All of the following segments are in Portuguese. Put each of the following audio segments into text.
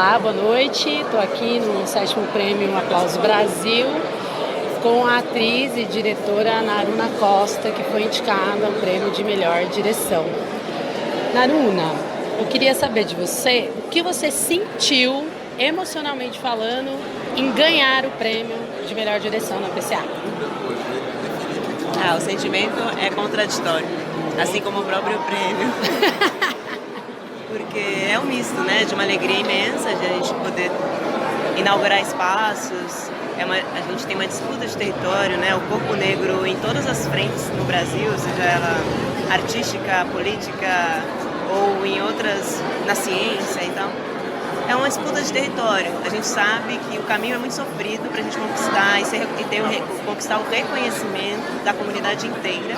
Olá, boa noite. Estou aqui no 7º Prêmio Aplauso Brasil com a atriz e diretora Naruna Costa, que foi indicada ao prêmio de melhor direção. Naruna, eu queria saber de você o que você sentiu, emocionalmente falando, em ganhar o prêmio de melhor direção na PCA. O sentimento é contraditório, assim como o próprio prêmio. Porque é um misto, né, de uma alegria imensa de a gente poder inaugurar espaços. A gente tem uma disputa de território, né, o corpo negro em todas as frentes no Brasil, seja ela artística, política ou em outras, na ciência. Então, é uma disputa de território. A gente sabe que o caminho é muito sofrido para a gente conquistar conquistar o reconhecimento da comunidade inteira,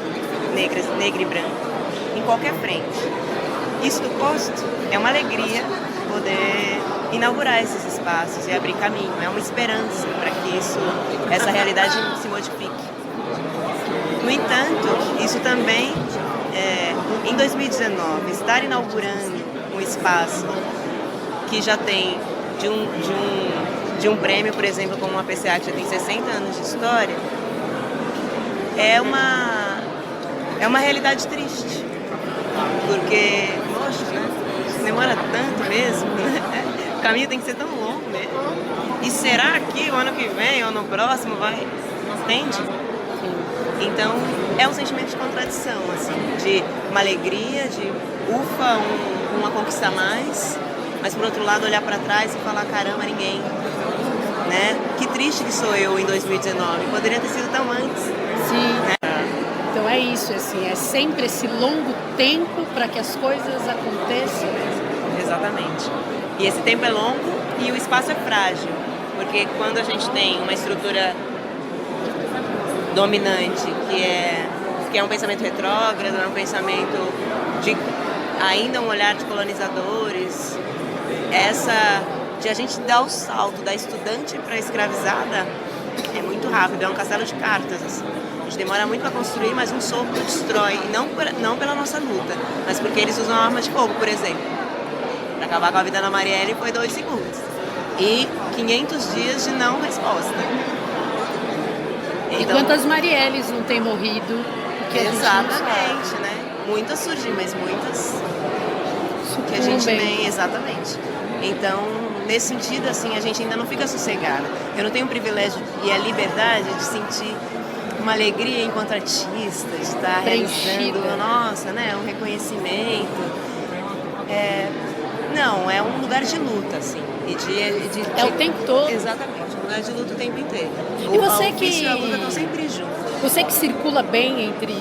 negra e branca, em qualquer frente. Isso do posto é uma alegria poder inaugurar esses espaços e abrir caminho. É uma esperança para que essa realidade se modifique. No entanto, isso também, em 2019, estar inaugurando um espaço que já tem de um prêmio, por exemplo, como a PCA, que já tem 60 anos de história, é uma realidade triste. Porque, poxa, né? Demora tanto mesmo, né? O caminho tem que ser tão longo mesmo. E será que o ano que vem ou no próximo vai? Entende? Então, é um sentimento de contradição, assim, de uma alegria, de ufa, uma conquista a mais, mas por outro lado olhar para trás e falar, caramba, ninguém, né? Que triste que sou eu em 2019, poderia ter sido tão antes. Sim. Né? Então é isso, assim, é sempre esse longo tempo para que as coisas aconteçam. Exatamente. E esse tempo é longo e o espaço é frágil, porque quando a gente tem uma estrutura dominante, que é um pensamento retrógrado, é um pensamento de ainda um olhar de colonizadores, de a gente dar o salto da estudante para a escravizada é muito rápido, é um castelo de cartas, assim. A gente demora muito para construir, mas um sopro destrói, e não pela nossa luta, mas porque eles usam arma de fogo, por exemplo. Para acabar com a vida da Marielle foi 2 segundos. E 500 dias de não resposta. Então, e quantas Marielles não têm morrido? Exatamente, né? Muitas surgem, mas muitas que a gente nem... Exatamente. Então, nesse sentido, assim, a gente ainda não fica sossegada. Eu não tenho o privilégio e a liberdade de sentir uma alegria enquanto artista, de estar realizando, nossa, né, um reconhecimento. Não, é um lugar de luta, assim. É o tempo todo. Exatamente, um lugar de luta o tempo inteiro. E você que... a luta estão sempre juntos. Você que circula bem entre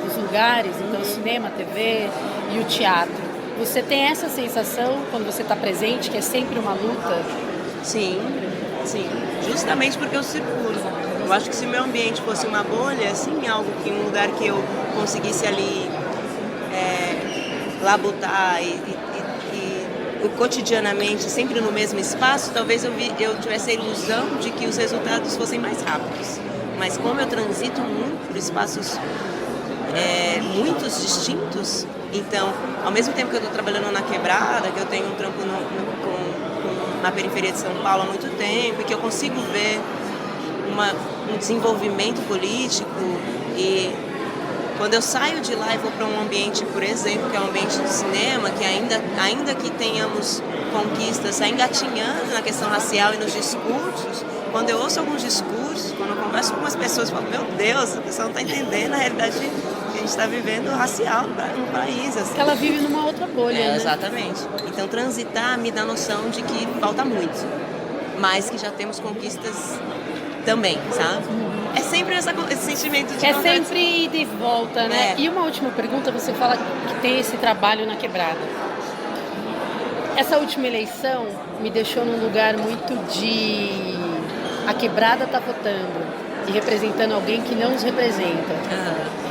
os lugares, então o cinema, a TV e o teatro, você tem essa sensação quando você está presente, que é sempre uma luta? Sim, sim. Justamente porque eu circulo. Eu acho que se o meu ambiente fosse uma bolha, assim, um lugar que eu conseguisse ali labutar e cotidianamente, sempre no mesmo espaço, talvez eu tivesse a ilusão de que os resultados fossem mais rápidos. Mas como eu transito muito por espaços muitos distintos, então, ao mesmo tempo que eu estou trabalhando na Quebrada, que eu tenho um trampo na periferia de São Paulo há muito tempo, e que eu consigo ver um desenvolvimento político, e quando eu saio de lá e vou para um ambiente, por exemplo, que é um ambiente de cinema, que ainda que tenhamos conquistas, engatinhando na questão racial e nos discursos, quando eu ouço alguns discursos, quando eu converso com algumas pessoas, eu falo, meu Deus, a pessoa não está entendendo a realidade que a gente está vivendo racial no país. Assim. Ela vive numa outra bolha, né? Exatamente. Então, transitar me dá noção de que falta muito, mas que já temos conquistas também, sabe? É sempre esse sentimento de contradição. Sempre ida e volta, né? E uma última pergunta, você fala que tem esse trabalho na Quebrada. Essa última eleição me deixou num lugar muito de... A Quebrada tá votando e representando alguém que não os representa.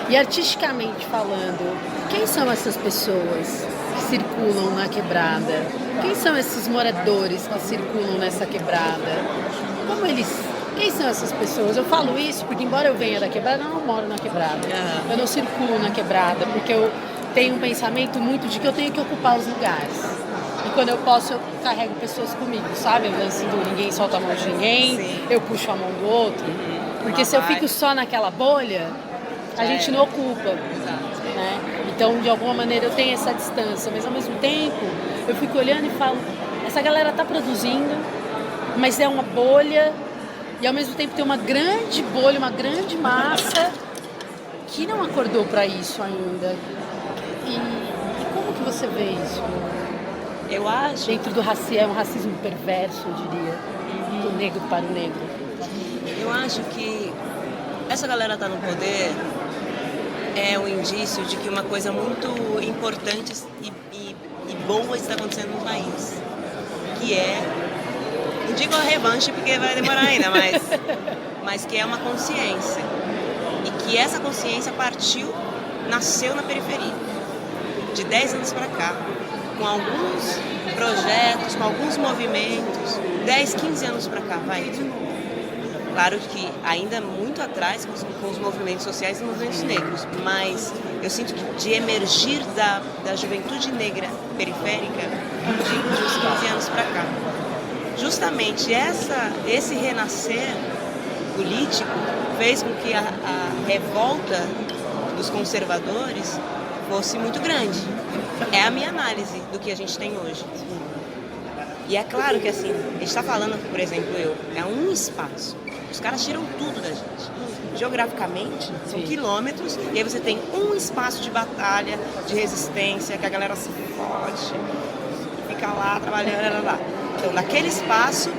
E artisticamente falando, quem são essas pessoas que circulam na Quebrada? Quem são esses moradores que circulam nessa Quebrada? Quem são essas pessoas? Eu falo isso porque, embora eu venha da Quebrada, eu não moro na Quebrada. Eu não circulo na Quebrada, porque eu tenho um pensamento muito de que eu tenho que ocupar os lugares. E quando eu posso, eu carrego pessoas comigo, sabe? O lance do ninguém solta a mão de ninguém, Sim. eu puxo a mão do outro. Porque se eu fico só naquela bolha, a gente não ocupa. Exato. Né? Então, de alguma maneira, eu tenho essa distância. Mas, ao mesmo tempo, eu fico olhando e falo, essa galera tá produzindo, mas é uma bolha. E, ao mesmo tempo, tem uma grande bolha, uma grande massa que não acordou para isso ainda. E como que você vê isso? Eu acho... Dentro do racismo, é um racismo perverso, eu diria. Do negro para o negro. Eu acho que essa galera tá no poder é um indício de que uma coisa muito importante e boa está acontecendo no país. Que é, não digo a revanche porque vai demorar ainda, mas que é uma consciência. E que essa consciência nasceu na periferia. De 10 anos para cá, com alguns projetos, com alguns movimentos, 10, 15 anos para cá, vai. Claro que ainda muito atrás com os movimentos sociais e movimentos negros, mas eu sinto que de emergir da juventude negra periférica, de uns 15 anos para cá. Justamente esse renascer político fez com que a revolta dos conservadores fosse muito grande. É a minha análise do que a gente tem hoje. E é claro que assim, a gente está falando, por exemplo, é um espaço. Os caras tiram tudo da gente. Geograficamente, são quilômetros, e aí você tem um espaço de batalha, de resistência, que a galera se fode, fica lá trabalhando, lá. Então, naquele espaço,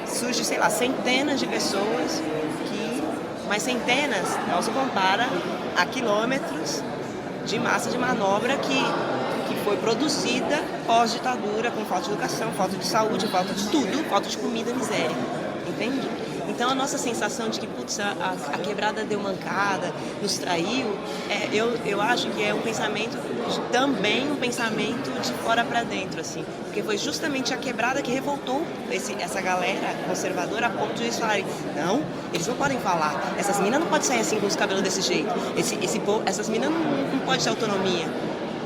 surge, sei lá, centenas de pessoas, mas centenas não se compara a quilômetros de massa de manobra que foi produzida pós-ditadura, com falta de educação, falta de saúde, falta de tudo, falta de comida, miséria. Entende? Então a nossa sensação de que putz, a quebrada deu mancada, nos traiu, eu acho que é um pensamento, também um pensamento de fora para dentro, assim. Porque foi justamente a quebrada que revoltou essa galera conservadora a ponto de eles falarem, não, eles não podem falar, essas meninas não podem sair assim com os cabelos desse jeito, essas meninas não podem ter autonomia,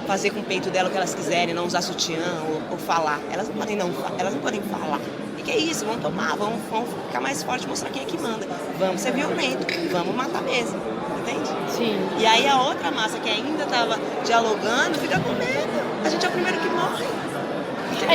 fazer com o peito dela o que elas quiserem, não usar sutiã ou falar, elas não podem falar. Que é isso, vamos tomar, vamos ficar mais forte, mostrar quem é que manda. Vamos ser violento, vamos matar mesmo, entende? Sim. E aí a outra massa que ainda estava dialogando fica com medo. A gente é o primeiro que morre.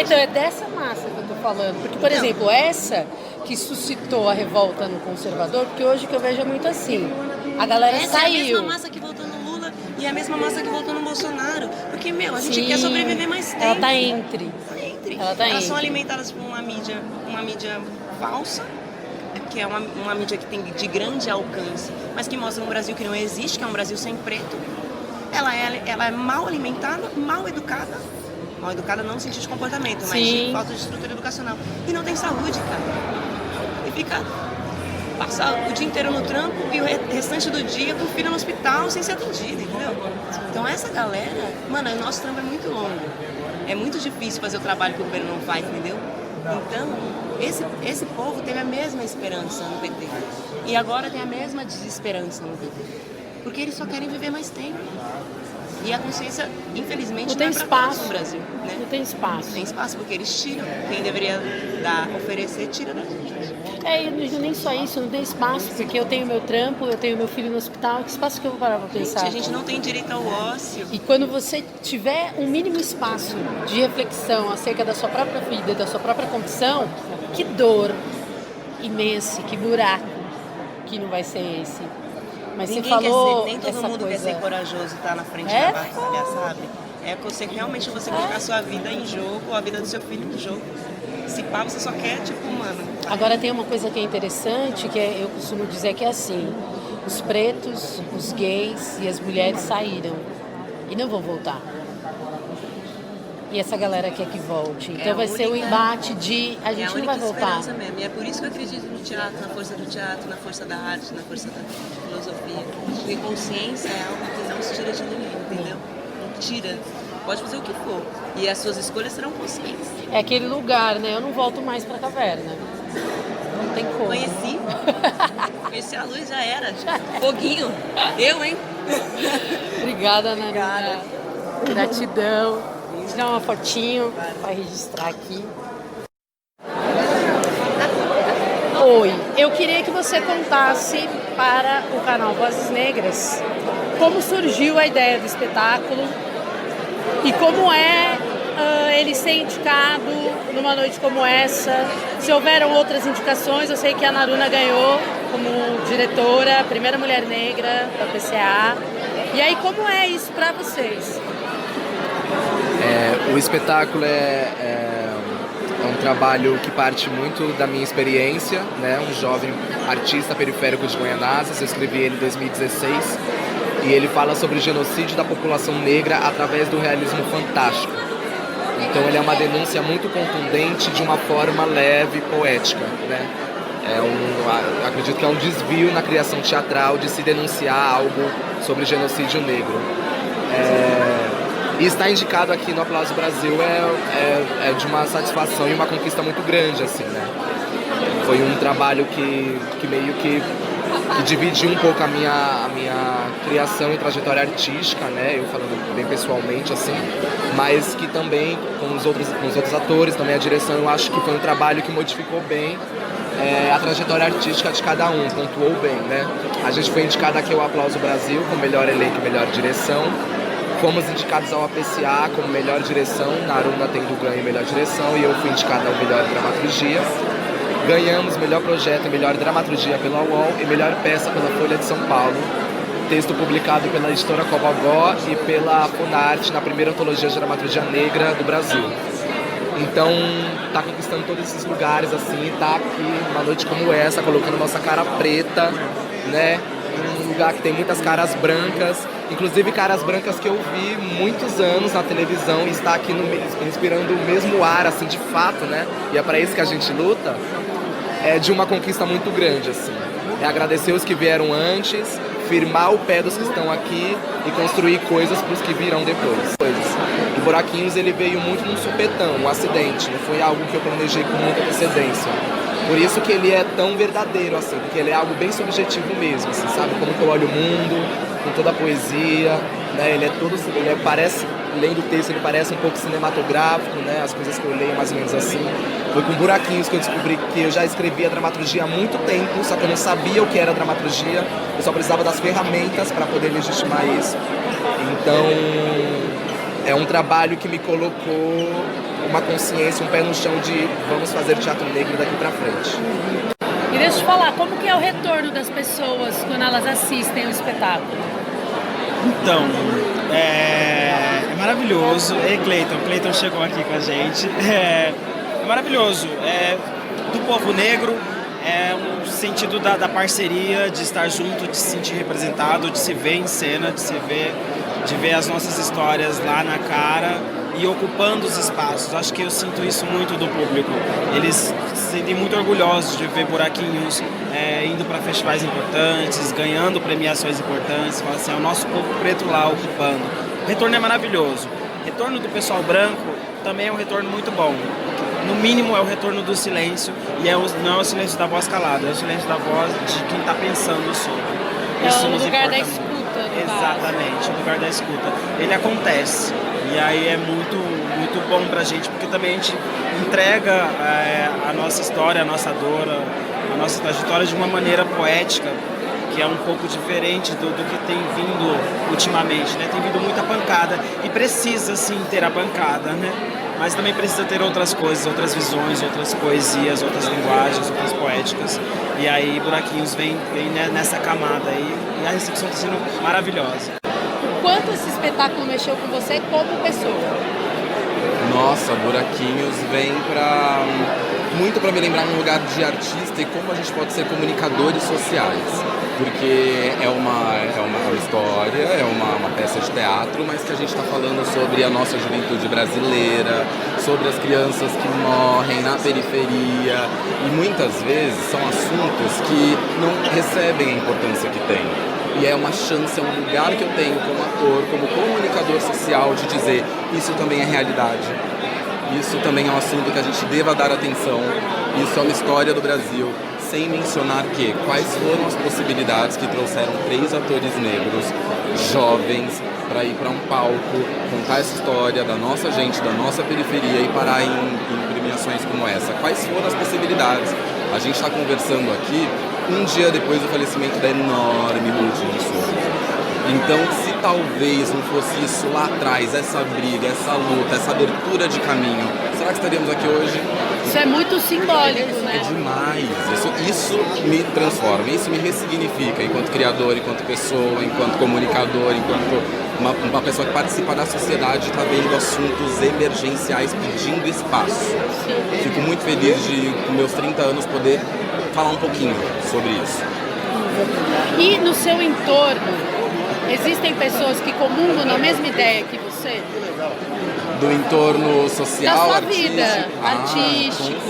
Então é dessa massa que eu tô falando. Porque, por exemplo, essa que suscitou a revolta no conservador, porque hoje que eu vejo é muito assim. A galera saiu. É a mesma massa que votou no Lula e a mesma massa que votou no Bolsonaro. Porque, a gente quer sobreviver mais tempo. Ela tá entre. Elas são alimentadas por uma mídia falsa, que é uma mídia que tem de grande alcance, mas que mostra um Brasil que não existe, que é um Brasil sem preto. Ela é mal alimentada, mal educada não no sentido de comportamento, mas de falta de estrutura educacional. E não tem saúde, cara. E fica passar o dia inteiro no trampo e o restante do dia com o filho no hospital sem ser atendido, entendeu? Então essa galera, o nosso trampo é muito longo. É muito difícil fazer o trabalho que o governo não faz, entendeu? Então, esse povo teve a mesma esperança no PT. E agora tem a mesma desesperança no PT. Porque eles só querem viver mais tempo. E a consciência, infelizmente, não é pra todos no Brasil. Né? Não tem espaço. Não tem espaço porque eles tiram. Quem deveria oferecer, tira da gente. E nem só isso, não tem espaço, porque eu tenho meu trampo, eu tenho meu filho no hospital, que espaço que eu vou parar pra pensar? A gente não tem direito ao ócio. E quando você tiver um mínimo espaço de reflexão acerca da sua própria vida, da sua própria condição, que dor imensa, que buraco que não vai ser esse. Mas ninguém você falou nem todo mundo coisa... quer ser corajoso, tá na frente da batalha, sabe? É você realmente colocar a sua vida em jogo, ou a vida do seu filho em jogo. Se pá, você só quer, Agora tem uma coisa que é interessante, que eu costumo dizer que é assim, os pretos, os gays e as mulheres saíram e não vão voltar. E essa galera quer que volte. Então vai ser um embate de a gente não vai voltar. Mesmo. E é por isso que eu acredito no teatro, na força do teatro, na força da arte, na força da filosofia. Porque consciência é algo que não se tira de ninguém, entendeu? Não tira. Pode fazer o que for. E as suas escolhas serão conscientes. É aquele lugar, né? Eu não volto mais pra caverna. Não tem como. Conheci a luz, já era. Foguinho. Eu, hein? Obrigada, Narina. Gratidão. tirar uma fotinho para registrar aqui. Oi, eu queria que você contasse para o canal Vozes Negras como surgiu a ideia do espetáculo e como é ele ser indicado numa noite como essa. Se houveram outras indicações, eu sei que a Naruna ganhou como diretora, a primeira mulher negra da PCA. E aí, como é isso para vocês? O espetáculo é um trabalho que parte muito da minha experiência, né? Um jovem artista periférico de Goianazes, eu escrevi ele em 2016, e ele fala sobre o genocídio da população negra através do realismo fantástico. Então ele é uma denúncia muito contundente de uma forma leve e poética, né? Acredito que é um desvio na criação teatral de se denunciar algo sobre genocídio negro. E estar indicado aqui no Aplauso Brasil é de uma satisfação e uma conquista muito grande, assim, né? Foi um trabalho que meio que dividiu um pouco a minha criação e trajetória artística, né? Eu falando bem pessoalmente, assim, mas que também com os outros atores, também a direção, eu acho que foi um trabalho que modificou bem a trajetória artística de cada um, pontuou bem, né? A gente foi indicado aqui ao Aplauso Brasil com melhor elenco e melhor direção. Fomos indicados ao APCA como melhor direção, Naruna tendo ganho melhor direção e eu fui indicado ao melhor dramaturgia. Ganhamos melhor projeto e melhor dramaturgia pela UOL e melhor peça pela Folha de São Paulo. Texto publicado pela editora Cobogó e pela Funarte na primeira antologia de dramaturgia negra do Brasil. Então, tá conquistando todos esses lugares, assim, tá aqui numa noite como essa, colocando nossa cara preta, né? Um lugar que tem muitas caras brancas, inclusive caras brancas que eu vi muitos anos na televisão e está aqui inspirando o mesmo ar, assim, de fato, né? E é para isso que a gente luta, é de uma conquista muito grande, assim. É agradecer os que vieram antes, firmar o pé dos que estão aqui e construir coisas para os que virão depois. O Buraquinhos, ele veio muito num supetão, um acidente, não foi algo que eu planejei com muita antecedência. Por isso que ele é tão verdadeiro, assim, porque ele é algo bem subjetivo mesmo, assim, sabe? Como que eu olho o mundo, com toda a poesia, né? Ele parece, lendo o texto, ele parece um pouco cinematográfico, né? As coisas que eu leio mais ou menos assim. Foi com Buraquinhos que eu descobri que eu já escrevia dramaturgia há muito tempo, só que eu não sabia o que era dramaturgia, eu só precisava das ferramentas para poder legitimar isso. Então, é um trabalho que me colocou uma consciência, um pé no chão de vamos fazer teatro negro daqui pra frente. E deixa eu te falar, como que é o retorno das pessoas quando elas assistem o espetáculo? Então, é maravilhoso. E Cleiton chegou aqui com a gente. É maravilhoso. Do povo negro, é um sentido da parceria, de estar junto, de se sentir representado, de se ver em cena, de ver as nossas histórias lá na cara e ocupando os espaços. Acho que eu sinto isso muito do público. Eles se sentem muito orgulhosos de ver Buraquinhos indo para festivais importantes, ganhando premiações importantes. Fala assim, é o nosso povo preto lá ocupando. O retorno é maravilhoso. O retorno do pessoal branco também é um retorno muito bom. No mínimo é o retorno do silêncio e não é o silêncio da voz calada, é o silêncio da voz de quem está pensando sobre. Isso é o lugar da escuta. Exatamente, o lugar da escuta. Ele acontece e aí é muito, muito bom pra gente, porque também a gente entrega a nossa história, a nossa dor, a nossa trajetória de uma maneira poética, que é um pouco diferente do que tem vindo ultimamente, né? Tem vindo muita pancada e precisa sim ter a pancada, né? Mas também precisa ter outras coisas, outras visões, outras poesias, outras linguagens, outras poéticas. E aí Buraquinhos vem nessa camada aí e a recepção está sendo maravilhosa. O quanto esse espetáculo mexeu com você como pessoa? Nossa, Buraquinhos vem muito para me lembrar um lugar de artista e como a gente pode ser comunicadores sociais. Porque é uma história, é uma peça de teatro, mas que a gente está falando sobre a nossa juventude brasileira, sobre as crianças que morrem na periferia, e muitas vezes são assuntos que não recebem a importância que têm. E é uma chance, é um lugar que eu tenho como ator, como comunicador social, de dizer isso também é realidade. Isso também é um assunto que a gente deva dar atenção. Isso é uma história do Brasil. Sem mencionar quais foram as possibilidades que trouxeram 3 atores negros, jovens, para ir para um palco, contar essa história da nossa gente, da nossa periferia e parar em premiações como essa? Quais foram as possibilidades? A gente está conversando aqui um dia depois do falecimento da enorme Ruth Souza. Então, se talvez não fosse isso lá atrás, essa briga, essa luta, essa abertura de caminho, será que estaríamos aqui hoje? Isso é muito simbólico, né? É demais. Isso me transforma, isso me ressignifica enquanto criador, enquanto pessoa, enquanto comunicador, enquanto uma pessoa que participa da sociedade e está vendo assuntos emergenciais pedindo espaço. Sim. Fico muito feliz de, com meus 30 anos, poder falar um pouquinho sobre isso. E no seu entorno, existem pessoas que comungam na mesma ideia que você? Do entorno social, da sua artístico. vida, artístico.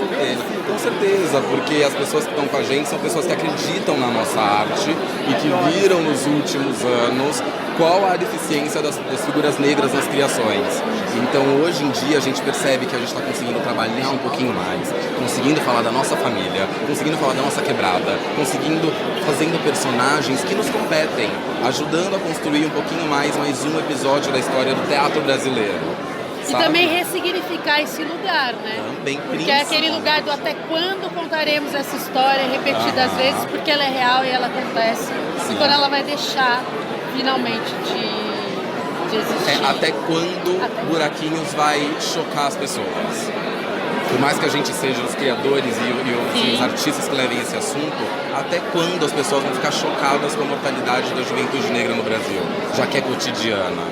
Com certeza, porque as pessoas que estão com a gente são pessoas que acreditam na nossa arte e que viram nos últimos anos qual a deficiência das figuras negras nas criações. Então, hoje em dia, a gente percebe que a gente está conseguindo trabalhar um pouquinho mais, conseguindo falar da nossa família, conseguindo falar da nossa quebrada, fazendo personagens que nos competem, ajudando a construir um pouquinho mais um episódio da história do teatro brasileiro. E também ressignificar esse lugar, né? Também, porque é aquele lugar do até quando contaremos essa história repetidas vezes, porque ela é real e ela acontece. Sim. E quando ela vai deixar finalmente de existir. Até quando Buraquinhos vai chocar as pessoas. Por mais que a gente seja os criadores e os artistas que levem esse assunto, até quando as pessoas vão ficar chocadas com a mortalidade da juventude negra no Brasil, já que é cotidiana,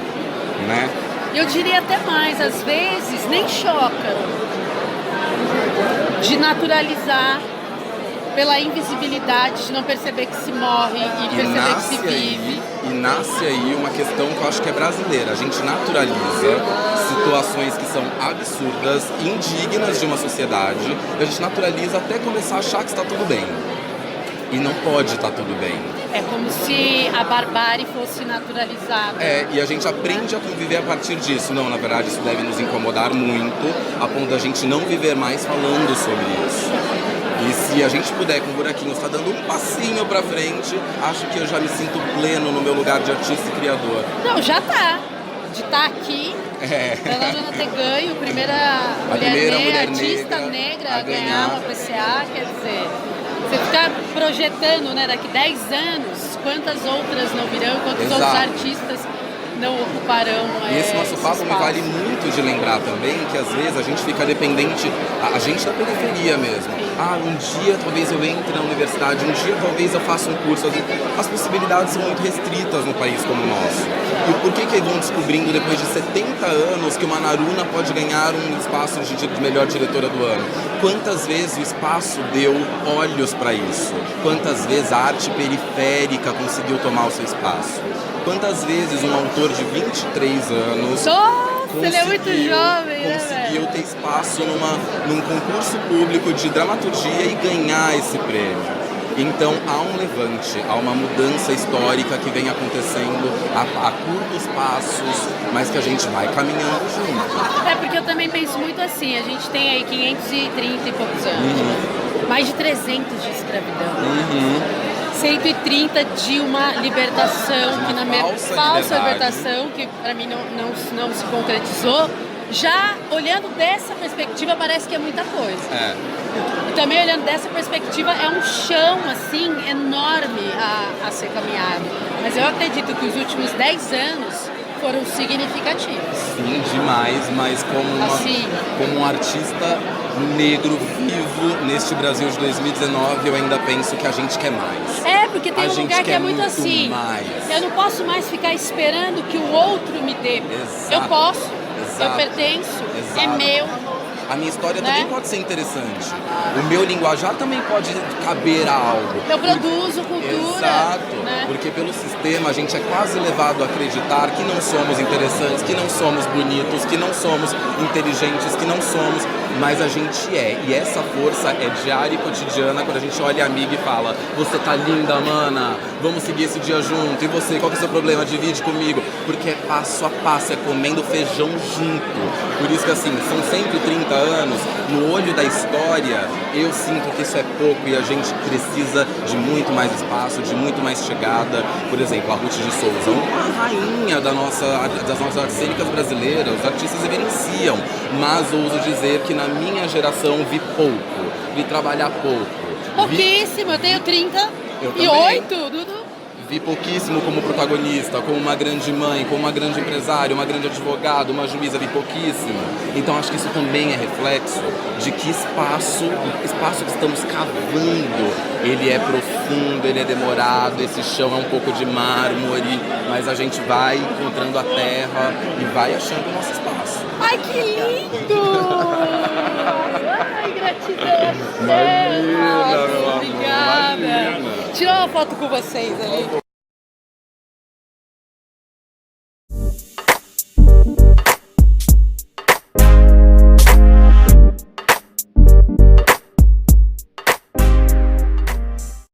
né? Eu diria até mais, às vezes nem choca de naturalizar pela invisibilidade, de não perceber que se morre e perceber que se vive. E nasce aí uma questão que eu acho que é brasileira. A gente naturaliza situações que são absurdas, indignas de uma sociedade, e a gente naturaliza até começar a achar que está tudo bem. E não pode estar tudo bem. É como se a barbárie fosse naturalizada. E a gente aprende a conviver a partir disso. Não, na verdade, isso deve nos incomodar muito, a ponto da gente não viver mais falando sobre isso. E se a gente puder, com Buraquinhos, estar dando um passinho pra frente, acho que eu já me sinto pleno no meu lugar de artista e criador. Não, já tá. De estar aqui, ela já não ter ganho, primeira mulher artista negra a ganhar uma PCA, quer dizer... Você ficar projetando, né, daqui 10 anos, quantas outras não virão, quantos outros artistas não ocuparão esse nosso papo me vale muito de lembrar também que às vezes a gente fica dependente, a gente da periferia mesmo. Um dia talvez eu entre na universidade, um dia talvez eu faça um curso. As possibilidades são muito restritas no país como o nosso. E por que vão descobrindo depois de 70 anos que uma Naruna pode ganhar um espaço de melhor diretora do ano? Quantas vezes o espaço deu olhos para isso? Quantas vezes a arte periférica conseguiu tomar o seu espaço? Quantas vezes um autor de 23 anos ele é muito jovem, conseguiu ter espaço num concurso público de dramaturgia e ganhar esse prêmio? Então há um levante, há uma mudança histórica que vem acontecendo a curtos passos, mas que a gente vai caminhando junto. Porque eu também penso muito assim, a gente tem aí 530 e poucos anos, mais de 300 de escravidão. 130 de uma libertação, falsa libertação, que para mim não se concretizou. Já olhando dessa perspectiva, parece que é muita coisa. E também olhando dessa perspectiva, é um chão assim enorme a ser caminhado. Mas eu acredito que os últimos 10 anos foram significativos. Sim, demais, mas como um artista negro vivo neste Brasil de 2019, eu ainda penso que a gente quer mais. Porque tem um lugar que é muito assim. Mais. Eu não posso mais ficar esperando que o outro me dê. Exato. Eu posso, eu pertenço, Exato. é meu. A minha história também pode ser interessante. O meu linguajar também pode caber a algo. Eu produzo cultura. Exato. Né? Porque pelo sistema a gente é quase levado a acreditar que não somos interessantes, que não somos bonitos, que não somos inteligentes, que não somos. mas a gente é. E essa força é diária e cotidiana quando a gente olha a amiga e fala: você tá linda, mana, vamos seguir esse dia junto. E você, qual que é o seu problema? Divide comigo. Porque é passo a passo, é comendo feijão junto. Por isso que assim, são 130 anos, no olho da história, eu sinto que isso é pouco e a gente precisa de muito mais espaço, de muito mais chegada. Por exemplo, a Ruth de Souza, uma rainha das nossas artes cênicas brasileiras, os artistas evidenciam, mas ouso dizer que na minha geração vi pouco, vi trabalhar pouco. Pouquíssimo, eu tenho 30 Eu e também. 8, Dudu. Vi pouquíssimo como protagonista, como uma grande mãe, como uma grande empresária, uma grande advogada, uma juíza, vi pouquíssimo. Então acho que isso também é reflexo de que o espaço que estamos cavando, ele é profundo, ele é demorado, esse chão é um pouco de mármore, mas a gente vai encontrando a terra e vai achando o nosso espaço. Ai, que lindo! Ai, gratidão. Imagina, meu amor, Obrigada. imagina. Tirar uma foto com vocês ali.